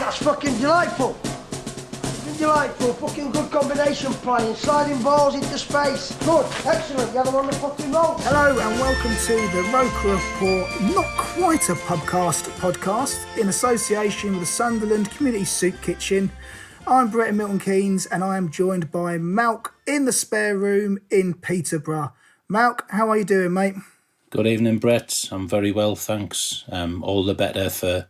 That's fucking delightful. Delightful, fucking good combination playing, sliding balls into space. Good, excellent, you had them on the fucking roll. Hello and welcome to the ROKER Report, not quite a podcast, in association with the Sunderland Community Soup Kitchen. I'm Brett Milton Keynes and I am joined by Malc in the spare room in Peterborough. Malc, how are you doing, mate? Good evening, Brett. I'm very well, thanks. All the better for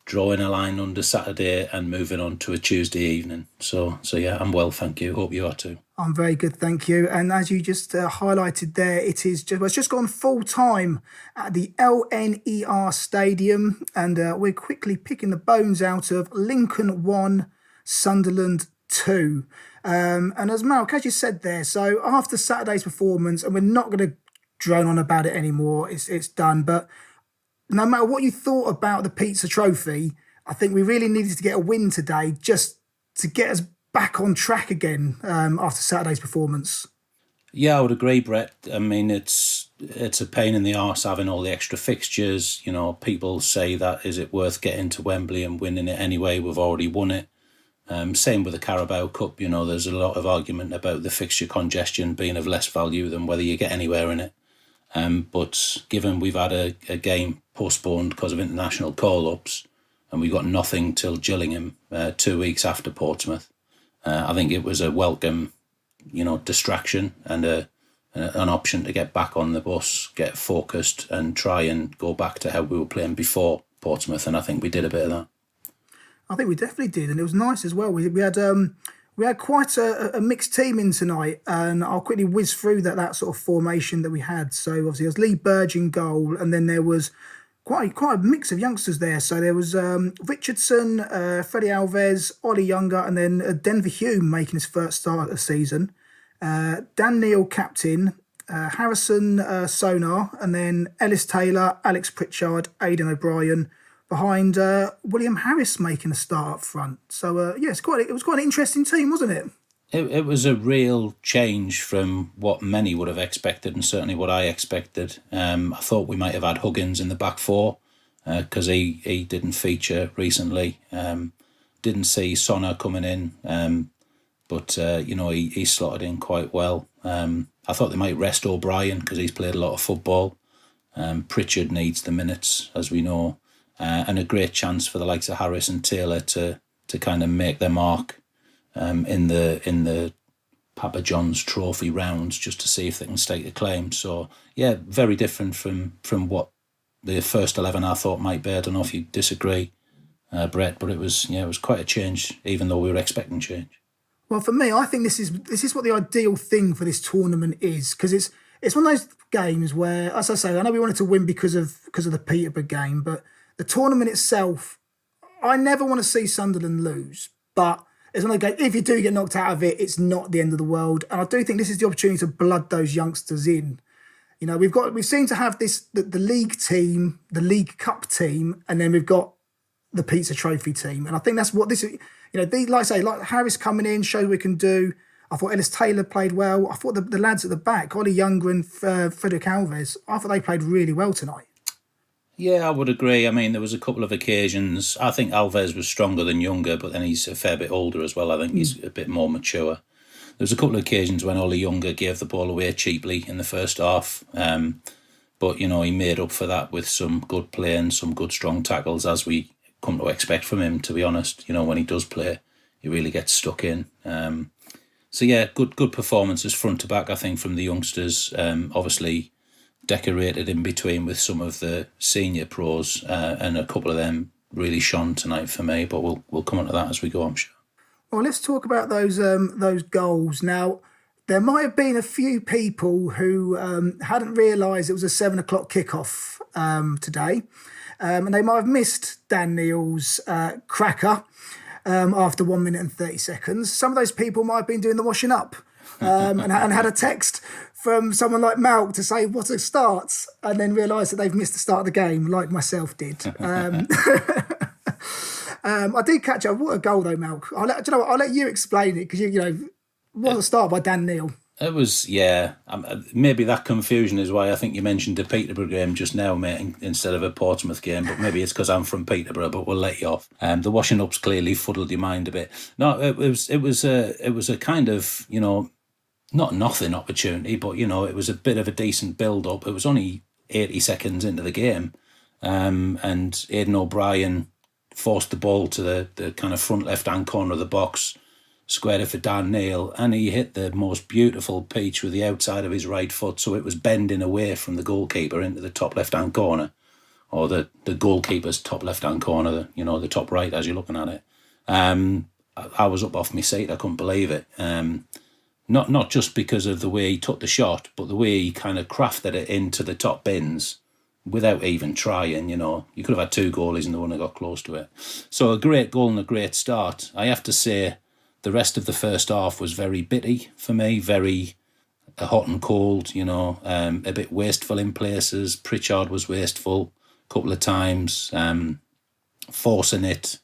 drawing a line under Saturday and moving on to a Tuesday evening. So yeah, I'm well, thank you. Hope you are too. I'm very good, thank you. And as you just highlighted there, it's just gone full time at the LNER Stadium, and we're quickly picking the bones out of Lincoln 1, Sunderland 2. And as Malc, as you said there, so after Saturday's performance, and we're not going to drone on about it anymore, it's done, but no matter what you thought about the Pizza Trophy, I think we really needed to get a win today just to get us back on track again after Saturday's performance. Yeah, I would agree, Brett. I mean, it's a pain in the arse having all the extra fixtures. You know, people say that, is it worth getting to Wembley and winning it anyway? We've already won it. Same with the Carabao Cup. You know, there's a lot of argument about the fixture congestion being of less value than whether you get anywhere in it. But given we've had a game postponed because of international call-ups and we got nothing till Gillingham 2 weeks after Portsmouth, I think it was a welcome, distraction and an option to get back on the bus, get focused and try and go back to how we were playing before Portsmouth, and I think we did a bit of that. I think we definitely did, and it was nice as well. We had quite a mixed team in tonight, and I'll quickly whiz through that sort of formation that we had. So obviously there was Lee Burge in goal, and then there was quite a mix of youngsters there. So there was Richardson, Freddie Alves, Ollie Younger, and then Denver Hume making his first start of the season. Dan Neil captain, Harrison Sonar, and then Ellis Taylor, Alex Pritchard, Aidan O'Brien, behind William Harris making a start up front. So yeah, it was quite an interesting team, wasn't it? It was a real change from what many would have expected, and certainly what I expected. I thought we might have had Huggins in the back four because he didn't feature recently. Didn't see Sonar coming in, but he slotted in quite well. I thought they might rest O'Brien because he's played a lot of football. Pritchard needs the minutes, as we know. And a great chance for the likes of Harris and Taylor to kind of make their mark in the Papa John's Trophy rounds, just to see if they can stake a claim. So yeah, very different from what the first 11 I thought might be. I don't know if you disagree, Brett, but it was quite a change, even though we were expecting change. Well, for me, I think this is what the ideal thing for this tournament is, because it's one of those games where, as I say, I know we wanted to win because of the Peterborough game, but the tournament itself, I never want to see Sunderland lose, but it's one of the games, if you do get knocked out of it, it's not the end of the world. And I do think this is the opportunity to blood those youngsters in. You know, we've seemed to have the league team, the League Cup team, and then we've got the Pizza Trophy team. And I think that's what this is. Like I say, like Harris coming in, showed what we can do. I thought Ellis Taylor played well. I thought the lads at the back, Ollie Younger and Frederick Alves, I thought they played really well tonight. Yeah, I would agree. I mean, there was a couple of occasions. I think Alves was stronger than Younger, but then he's a fair bit older as well. I think he's a bit more mature. There was a couple of occasions when Ollie Younger gave the ball away cheaply in the first half. But, he made up for that with some good play and some good strong tackles, as we come to expect from him, to be honest. When he does play, he really gets stuck in. So, yeah, good performances front to back, I think, from the youngsters. Obviously decorated in between with some of the senior pros, and a couple of them really shone tonight for me, but we'll come on to that as we go, I'm sure. Well, let's talk about those goals. Now, there might have been a few people who hadn't realised it was a 7 o'clock kickoff today, and they might have missed Dan Neil's cracker after 1 minute and 30 seconds. Some of those people might have been doing the washing up and had a text from someone like Malc to say, what a start, and then realised that they've missed the start of the game, like myself did. I did catch up. What a goal, though, Malc. I'll let you explain it, because, what a start by Dan Neil. It was, yeah. Maybe that confusion is why I think you mentioned the Peterborough game just now, mate, instead of a Portsmouth game. But maybe it's because I'm from Peterborough. But we'll let you off. The washing up's clearly fuddled your mind a bit. No, it was a kind of, not nothing opportunity, but it was a bit of a decent build up. It was only 80 seconds into the game, and Aidan O'Brien forced the ball to the kind of front left hand corner of the box, squared it for Dan Neil, and he hit the most beautiful peach with the outside of his right foot, so it was bending away from the goalkeeper into the top left-hand corner, or the goalkeeper's top left-hand corner, the top right as you're looking at it. I was up off my seat. I couldn't believe it. Not just because of the way he took the shot, but the way he kind of crafted it into the top bins without even trying. You could have had 2 goalies and they wouldn't have got close to it. So a great goal and a great start. I have to say, the rest of the first half was very bitty for me, very hot and cold, a bit wasteful in places. Pritchard was wasteful a couple of times, forcing it.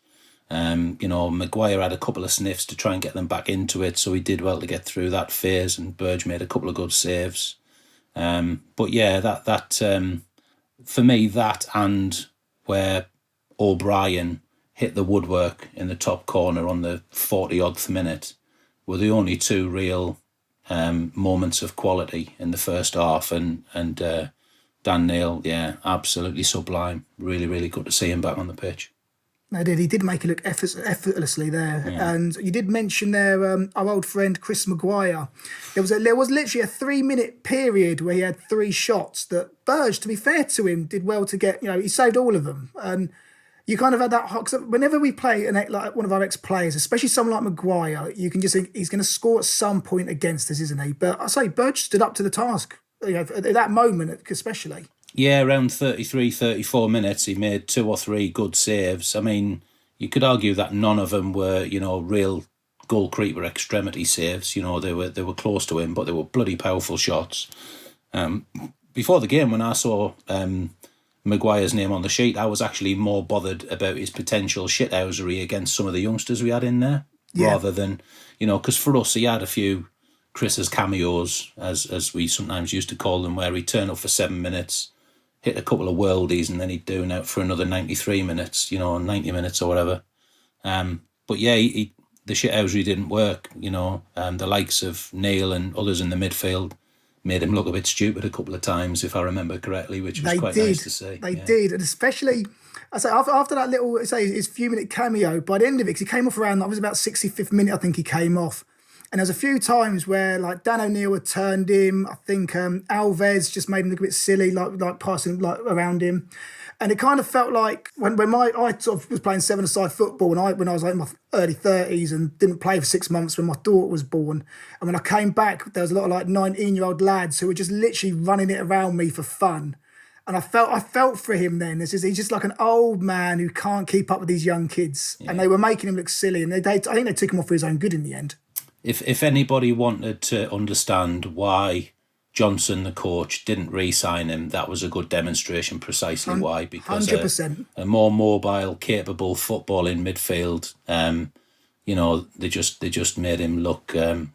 Maguire had a couple of sniffs to try and get them back into it, so he did well to get through that phase, and Burge made a couple of good saves. But yeah, that for me, that and where O'Brien hit the woodwork in the top corner on the 40-odd minute were the only 2 real moments of quality in the first half. And Dan Neil, yeah, absolutely sublime. Really, really good to see him back on the pitch. No, he did make it look effortlessly there. Yeah. And you did mention there our old friend Chris Maguire. There was literally a 3-minute period where he had 3 shots that Burge, to be fair to him, did well to get. He saved all of them. And you kind of had that hot, because whenever we play like one of our ex-players, especially someone like Maguire, you can just think he's going to score at some point against us, isn't he? But I say Burge stood up to the task, at that moment especially. Yeah, around 33, 34 minutes, he made 2 or 3 good saves. I mean, you could argue that none of them were, real goalkeeper extremity saves. They were close to him, but they were bloody powerful shots. Before the game, when I saw Maguire's name on the sheet, I was actually more bothered about his potential shithousery against some of the youngsters we had in there, rather than, because for us, he had a few Chris's cameos, as we sometimes used to call them, where he'd turn up for 7 minutes, hit a couple of worldies, and then he'd do out for another 93 minutes, 90 minutes or whatever. But yeah, the shithousery didn't work, the likes of Neil and others in the midfield made him look a bit stupid a couple of times, if I remember correctly, which was quite nice to see. They did, and especially, I say after that little, his few-minute cameo, by the end of it, because he came off around, it was about 65th minute, I think he came off, and there's a few times where like Dan O'Neill had turned him. I think Alves just made him look a bit silly, like passing around him. And it kind of felt like when I sort of was playing 7-a-side football when I was like in my early 30s and didn't play for 6 months when my daughter was born. And when I came back, there was a lot of like 19-year-old lads who were just literally running it around me for fun. And I felt for him then. He's just like an old man who can't keep up with these young kids. Yeah. And they were making him look silly. And I think they took him off for his own good in the end. If anybody wanted to understand why Johnson, the coach, didn't re-sign him, that was a good demonstration precisely why. Because 100%. A more mobile, capable footballing midfield, they just made him look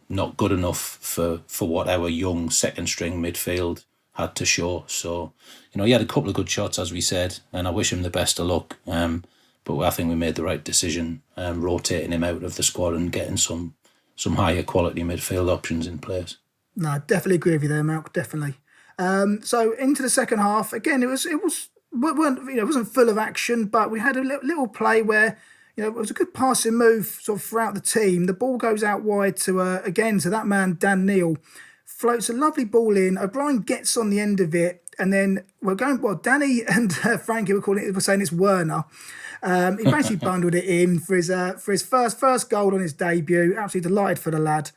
not good enough for what our young second-string midfield had to show. So, he had a couple of good shots, as we said, and I wish him the best of luck. But I think we made the right decision, rotating him out of the squad and getting some higher quality midfield options in place. No, definitely agree with you there, Malc. Definitely. So into the second half again. It wasn't full of action, but we had a little play where it was a good passing move sort of throughout the team. The ball goes out wide to that man Dan Neil, floats a lovely ball in. O'Brien gets on the end of it, and then Danny and Frankie were saying it's Wearne. He basically bundled it in for his first goal on his debut. Absolutely delighted for the lad.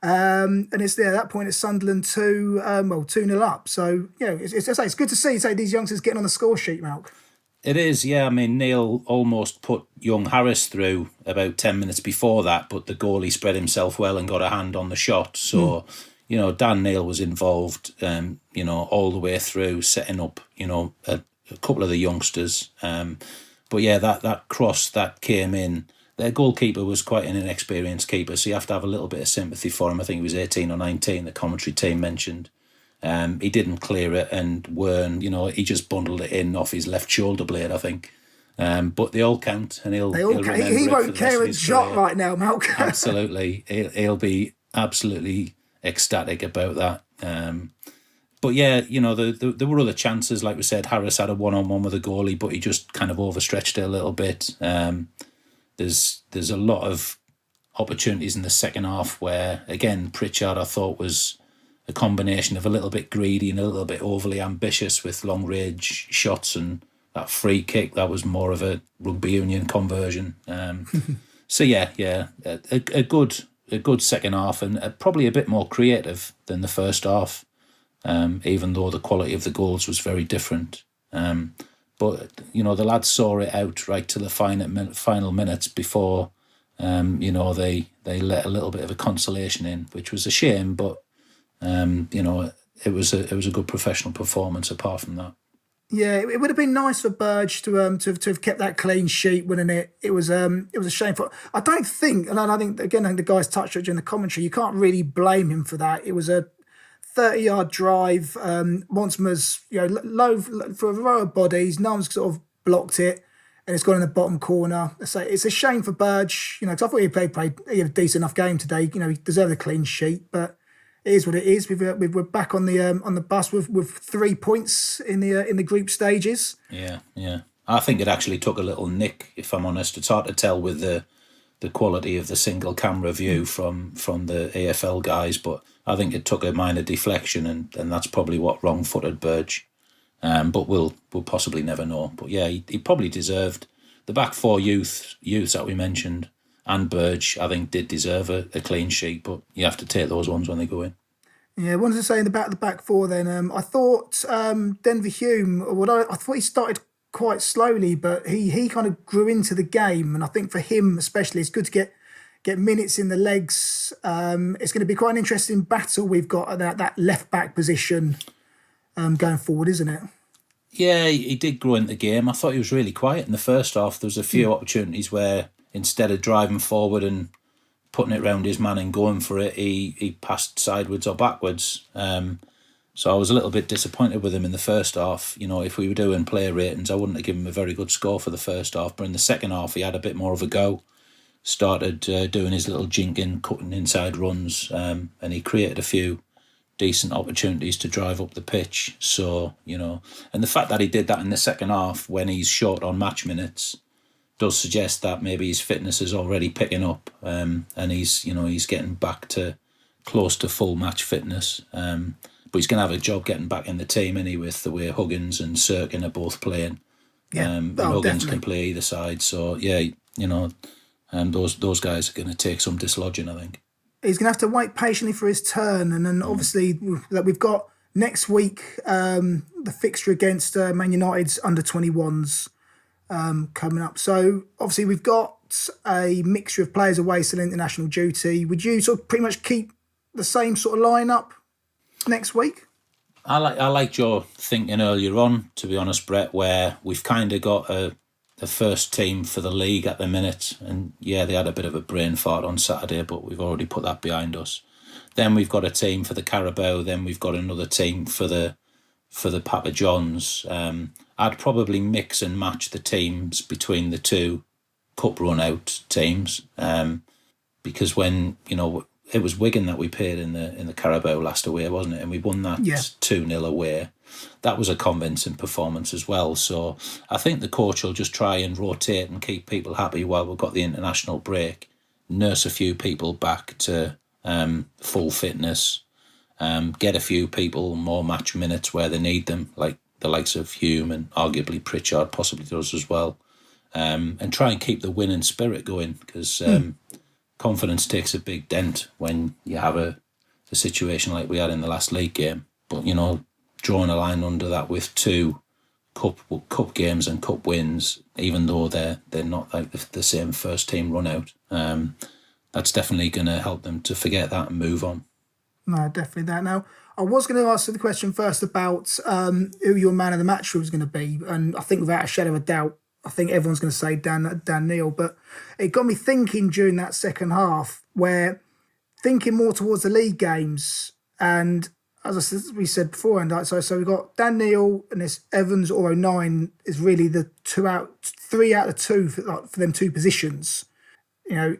And it's there at that point. It's Sunderland 2-0 up. So it's good to see these youngsters getting on the score sheet, Malc. It is, yeah. I mean, Neil almost put young Harris through about 10 minutes before that, but the goalie spread himself well and got a hand on the shot. So, Dan Neil was involved, all the way through, setting up, a couple of the youngsters. But yeah, that cross that came in their goalkeeper was quite an inexperienced keeper, so you have to have a little bit of sympathy for him. I think he was 18 or 19, the commentary team mentioned. He didn't clear it, and Wearne, he just bundled it in off his left shoulder blade, I think. But they all count, and he'll remember he it won't for the care rest of a his jot career. right now, Malc. Absolutely. He'll be absolutely ecstatic about that. But yeah, there were other chances. Like we said, Harris had a one-on-one with the goalie, but he just kind of overstretched it a little bit. There's a lot of opportunities in the second half where, again, Pritchard I thought was a combination of a little bit greedy and a little bit overly ambitious with long-range shots, and that free kick, that was more of a rugby union conversion. So yeah, a good second half, and probably a bit more creative than the first half, even though the quality of the goals was very different. But the lads saw it out right to the final minutes before they let a little bit of a consolation in, which was a shame. But it was a good professional performance apart from that. Yeah, it would have been nice for Burge to have kept that clean sheet, wouldn't it? It was a shame for. I don't think, and I think again, the guys touched it during the commentary. You can't really blame him for that. It was a 30-yard drive. Monsmer's low for a row of bodies. No one's sort of blocked it, and it's gone in the bottom corner. So it's a shame for Burge. Because I thought he had a decent enough game today. He deserved a clean sheet, but it is what it is. We're back on the bus with 3 points in the group stages. Yeah. I think it actually took a little nick, if I'm honest. It's hard to tell with the quality of the single camera view from the EFL guys, but I think it took a minor deflection, and that's probably what wrong-footed Burge. But we'll possibly never know. But yeah, he probably deserved the back four youths that we mentioned. And Burge, I think, did deserve a clean sheet, but you have to take those ones when they go in. Yeah, I wanted to say in the back four then, I thought Denver Hume, I thought he started quite slowly, but he kind of grew into the game. And I think for him especially, it's good to get minutes in the legs. It's going to be quite an interesting battle we've got at that left-back position going forward, isn't it? Yeah, he did grow into the game. I thought he was really quiet in the first half. There was a few opportunities where instead of driving forward and putting it round his man and going for it, he passed sideways or backwards. So I was a little bit disappointed with him in the first half. If we were doing player ratings, I wouldn't have given him a very good score for the first half. But in the second half, he had a bit more of a go. Started doing his little jinking, cutting inside runs, and he created a few decent opportunities to drive up the pitch. So, and the fact that he did that in the second half when he's short on match minutes does suggest that maybe his fitness is already picking up, and he's getting back to close to full match fitness. But he's going to have a job getting back in the team anyway, with the way Huggins and Sirkin are both playing. Yeah, and Huggins definitely can play either side. So yeah, those guys are going to take some dislodging, I think. He's going to have to wait patiently for his turn, and then obviously that we've got next week the fixture against Man United's under-21s. Coming up. So obviously we've got a mixture of players away still in international duty. Would you sort of pretty much keep the same sort of lineup next week? I liked your thinking earlier on, to be honest, Brett, where we've kind of got the first team for the league at the minute, and yeah, they had a bit of a brain fart on Saturday, but we've already put that behind us. Then we've got a team for the Carabao, then we've got another team for the Papa Johns. I'd probably mix and match the teams between the two cup run-out teams, because when it was Wigan that we played in the Carabao last away, wasn't it? And we won that 2-0 away. That was a convincing performance as well. So I think the coach will just try and rotate and keep people happy while we've got the international break, nurse a few people back to full fitness, get a few people more match minutes where they need them, like the likes of Hume and arguably Pritchard possibly does as well, and try and keep the winning spirit going, because confidence takes a big dent when you have a situation like we had in the last league game. But drawing a line under that with two cup games and cup wins, even though they're not like the same first team run out, that's definitely going to help them to forget that and move on. No, definitely that. Now, I was going to ask you the question first about who your man of the match was going to be, and I think without a shadow of a doubt, I think everyone's going to say Dan Neil, but it got me thinking during that second half, where thinking more towards the league games, and as we said beforehand, so we've got Dan Neil and this Evans or 09 is really the 3 out of 2 for them two positions. You know,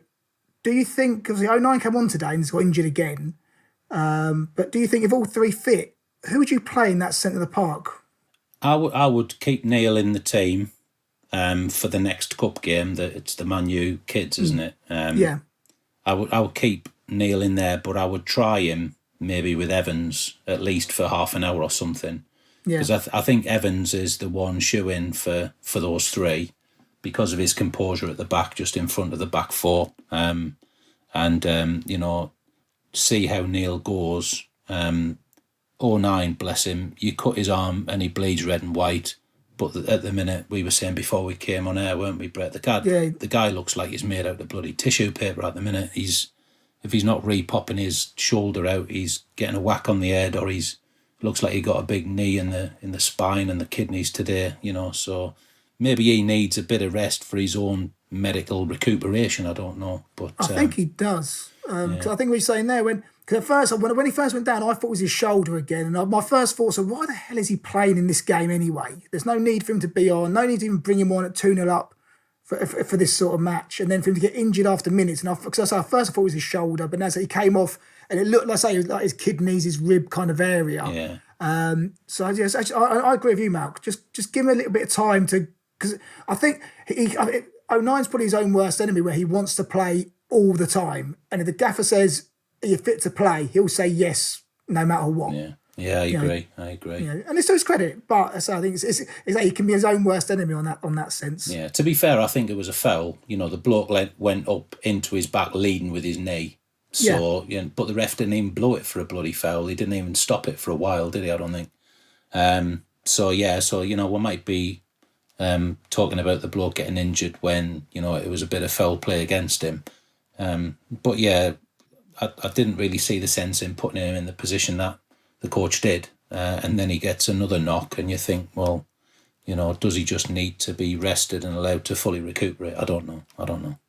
do you think, because the 09 came on today and he's got injured again, but do you think if all three fit, who would you play in that centre of the park? I would keep Neil in the team for the next cup game. That it's the Man U kids, isn't it? Yeah. I would keep Neil in there, but I would try him maybe with Evans at least for half an hour or something. Yeah. Because I think Evans is the one shoe-in for those three because of his composure at the back, just in front of the back four. You know, see how Neil goes. 09, bless him, you cut his arm and he bleeds red and white. But at the minute, we were saying before we came on air, weren't we, Brett? The guy looks like he's made out of bloody tissue paper at the minute. If he's not re-popping his shoulder out, he's getting a whack on the head, or looks like he got a big knee in the spine and the kidneys today, you know. So maybe he needs a bit of rest for his own medical recuperation. I don't know, but I think he does. Because I think we were saying there because at first when he first went down, I thought it was his shoulder again, and my first thoughts were, why the hell is he playing in this game anyway? There's no need for him to be on, no need to even bring him on at 2-0 up for this sort of match, and then for him to get injured after minutes. And because at first I thought it was his shoulder, but as he came off, and it looked like his kidneys, his rib kind of area. Yeah. So yes, actually, I agree with you, Malc. Just give him a little bit of time because I think 09's probably his own worst enemy, where he wants to play all the time, and if the gaffer says, "Are you fit to play?" he'll say yes, no matter what. Yeah, I agree. You know, and it's to his credit, but I think it's like he can be his own worst enemy on that sense. Yeah. To be fair, I think it was a foul. You know, the bloke went up into his back, leading with his knee. So, but the ref didn't even blow it for a bloody foul. He didn't even stop it for a while, did he? I don't think. So you know, we might be talking about the bloke getting injured when, you know, it was a bit of foul play against him. But yeah, I didn't really see the sense in putting him in the position that the coach did. And then he gets another knock and you think, well, you know, does he just need to be rested and allowed to fully recuperate? I don't know.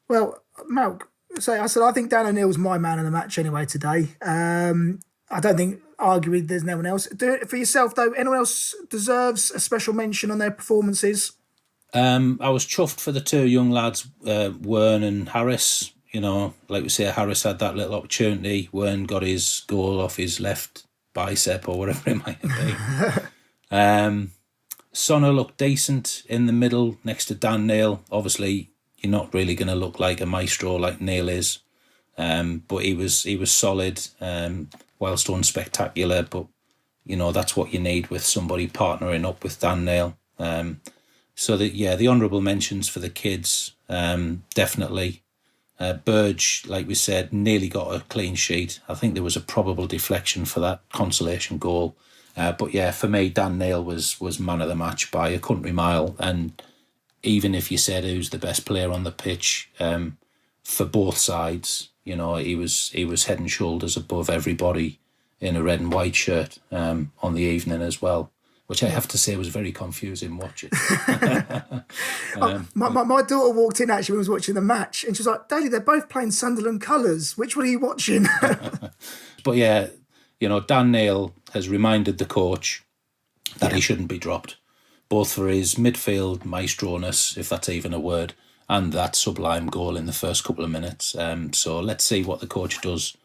Well, Malc, I think Dan O'Neill's my man of the match anyway today. I don't think, arguably, there's no one else. Do it for yourself, though. Anyone else deserves a special mention on their performances? I was chuffed for the two young lads, Wearne and Harris. You know, like we say, Harris had that little opportunity. Wearne got his goal off his left bicep or whatever it might be. Sonner looked decent in the middle next to Dan Neil. Obviously, you're not really going to look like a maestro like Neil is, but he was solid, whilst unspectacular. But you know, that's what you need with somebody partnering up with Dan Neil. So the honourable mentions for the kids, definitely. Burge, like we said, nearly got a clean sheet. I think there was a probable deflection for that consolation goal. But yeah, for me, Dan Neil was man of the match by a country mile. And even if you said who's the best player on the pitch, for both sides, you know, he was head and shoulders above everybody in a red and white shirt on the evening as well, which I have to say was very confusing watching. My daughter walked in actually when I was watching the match, and she was like, "Daddy, they're both playing Sunderland colours. Which one are you watching?" But yeah, you know, Dan Neil has reminded the coach that he shouldn't be dropped, both for his midfield maestro-ness, if that's even a word, and that sublime goal in the first couple of minutes. So let's see what the coach does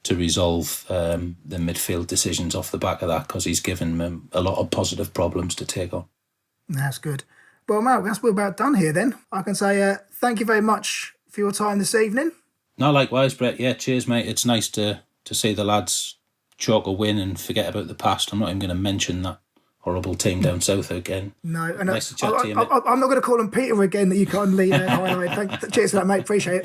to resolve the midfield decisions off the back of that, because he's given them a lot of positive problems to take on. That's good. Well, Malc, that's we're about done here then. I can say thank you very much for your time this evening. No, likewise, Brett. Yeah, cheers, mate. It's nice to see the lads chalk a win and forget about the past. I'm not even going to mention that horrible team down south again. No, and nice to chat to you, mate. I'm not going to call them Peter again that you kindly highlighted. Cheers for that, mate. Appreciate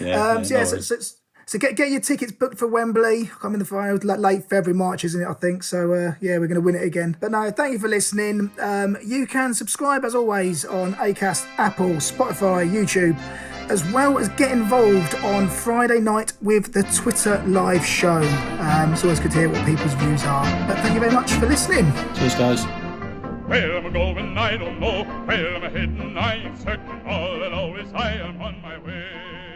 it. So get your tickets booked for Wembley. Come in the final, late February, March, isn't it, I think? So, we're going to win it again. But no, thank you for listening. You can subscribe, as always, on Acast, Apple, Spotify, YouTube, as well as get involved on Friday night with the Twitter live show. It's always good to hear what people's views are. But thank you very much for listening. Cheers, guys. Where am I going? I don't know. Where am I heading? I ain't certain. All I know is I am on my way.